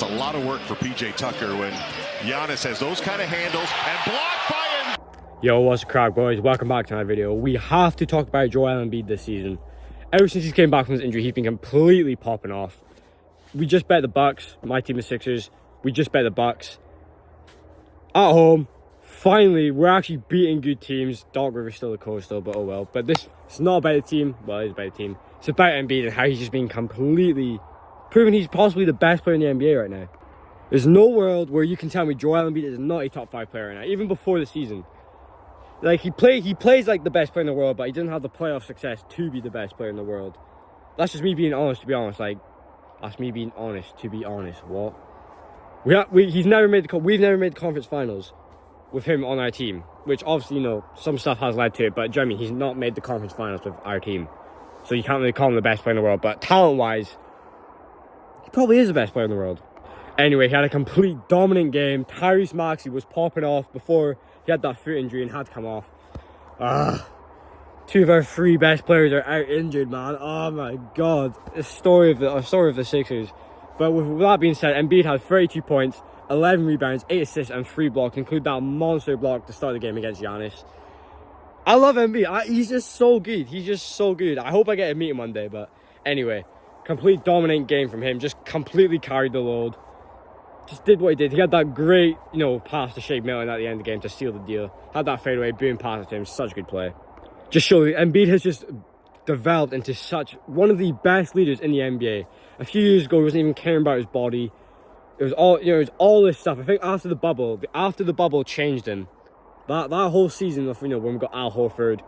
That's a lot of work for PJ Tucker when Giannis has those kind of handles and blocked by him. Yo, what's the crack, boys? Welcome back to my video. We have to talk about Joel Embiid this season. Ever since he came back from his injury, he's been completely popping off. We just bet the Bucks. My team is Sixers. We just bet the Bucks at home. Finally, we're actually beating good teams. Doc Rivers still the coach though, but oh well. But this, it's not about the team. Well, it's about the team. It's about Embiid and how he's just been completely proven he's possibly the best player in the NBA right now. There's no world where you can tell me Joel Embiid is not a top 5 player right now, even before the season. Like, he plays like the best player in the world, but he doesn't have the playoff success to be the best player in the world. That's just me being honest, to be honest. Like, that's me being honest, to be honest. What? We've never made the conference finals with him on our team, which obviously, you know, some stuff has led to it, but Jeremy, he's not made the conference finals with our team. So you can't really call him the best player in the world, but talent-wise, he probably is the best player in the world. Anyway, he had a complete dominant game. Tyrese Maxey was popping off before he had that foot injury and had to come off. Two of our 3 best players are out injured, man. Oh my god. A story of the Sixers. But with that being said, Embiid had 32 points, 11 rebounds, 8 assists, and 3 blocks, include that monster block to start the game against Giannis. I love Embiid. He's just so good. He's just so good. I hope I get to meet him one day, but anyway. Complete dominant game from him. Just completely carried the load. Just did what he did. He had that great, you know, pass to Shake Milton at the end of the game to seal the deal. Had that fadeaway, boom, pass to him. Such good play. Just show you, Embiid has just developed into such one of the best leaders in the NBA. A few years ago, he wasn't even caring about his body. It was all, you know, it was all this stuff. I think after the bubble changed him. That whole season of, you know, when we got Al Horford,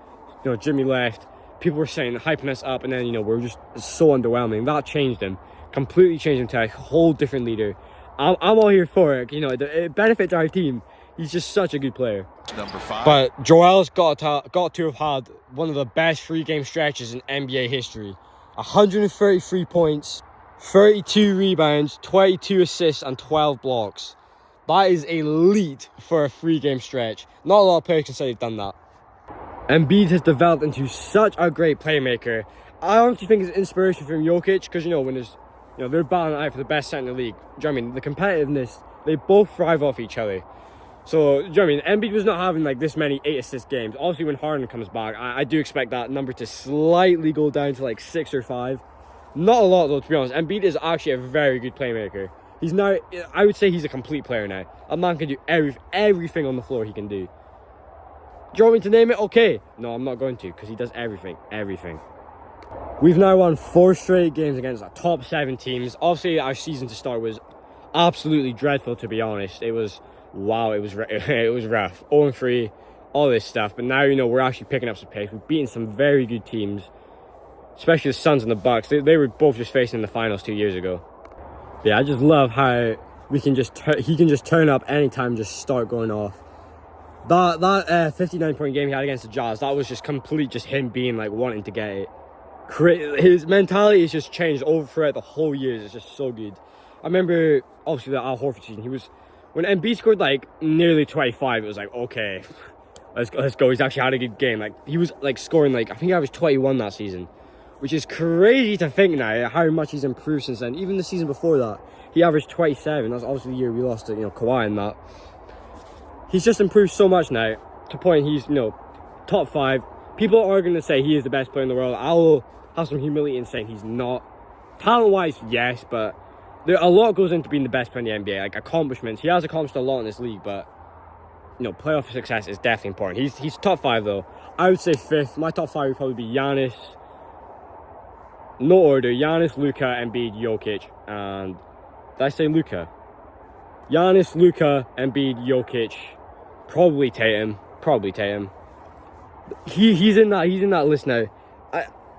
you know, Jimmy left, people were saying, hyping us up, and then, you know, we're just so underwhelming. That changed him. Completely changed him to a whole different leader. I'm all here for it. You know, it benefits our team. He's just such a good player. Number 5. But Joel's got to have had one of the best 3-game stretches in NBA history. 133 points, 32 rebounds, 22 assists, and 12 blocks. That is elite for a 3-game stretch. Not a lot of players can say they've done that. Embiid has developed into such a great playmaker. I honestly think it's inspiration from Jokic, because, you know, when there's, you know, they're battling out for the best center in the league. Do you know what I mean? The competitiveness, they both thrive off each other. So, do you know what I mean? Embiid was not having like this many 8-assist games. Obviously, when Harden comes back, I do expect that number to slightly go down to like 6 or 5. Not a lot though, to be honest. Embiid is actually a very good playmaker. He's now, I would say he's a complete player now. A man can do everything on the floor he can do. Do you want me to name it? Okay. No, I'm not going to, because he does everything. We've now won 4 straight games against the top 7 teams. Obviously, our season to start was absolutely dreadful, to be honest. It was, wow, it was rough. 0-3, all this stuff. But now, you know, we're actually picking up some pace. We've beaten some very good teams, especially the Suns and the Bucks. They were both just facing in the finals 2 years ago. Yeah, I just love how he can just turn up anytime, just start going off. That 59-point game he had against the Jazz, that was just him being like wanting to get it. His mentality has just changed over throughout the whole year. It's just so good. I remember, obviously, the Al Horford season, when Embiid scored like nearly 25, it was like, okay, let's go. He's actually had a good game. Like, he was like scoring like, I think he averaged 21 that season, which is crazy to think now how much he's improved since then. Even the season before that, he averaged 27. That's obviously the year we lost to, you know, Kawhi and that. He's just improved so much now, to the point he's, you know, top 5. People are going to say he is the best player in the world. I will have some humility in saying he's not. Talent-wise, yes, but a lot goes into being the best player in the NBA. Like, accomplishments. He has accomplished a lot in this league, but, you know, playoff success is definitely important. He's top 5, though. I would say 5th. My top 5 would probably be Giannis. No order. Giannis, Luka, Embiid, Jokic, and... Did I say Luka? Giannis, Luka, Embiid, Jokic... Probably Tatum. He's in that list now.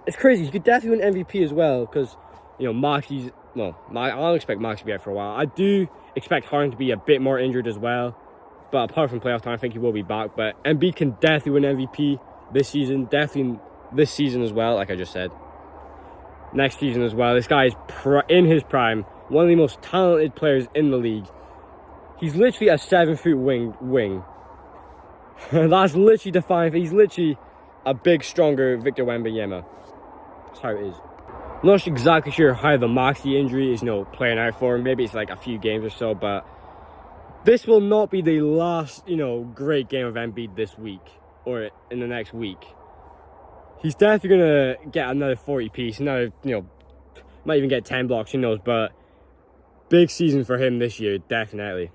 It's crazy. He could definitely win MVP as well, because, you know, Maxey's... No, I don't expect Max to be out for a while. I do expect Harden to be a bit more injured as well. But apart from playoff time, I think he will be back. But Embiid can definitely win MVP this season. Definitely this season as well, like I just said. Next season as well. This guy is in his prime. One of the most talented players in the league. He's literally a 7-foot wing. That's literally defined. He's literally a big, stronger Victor Wembanyama. That's how it is. Not exactly sure how the Maxey injury is, playing out for him. Maybe it's like a few games or so, but this will not be the last, great game of Embiid this week or in the next week. He's definitely going to get another 40 piece, another, might even get 10 blocks, who knows, but big season for him this year, definitely.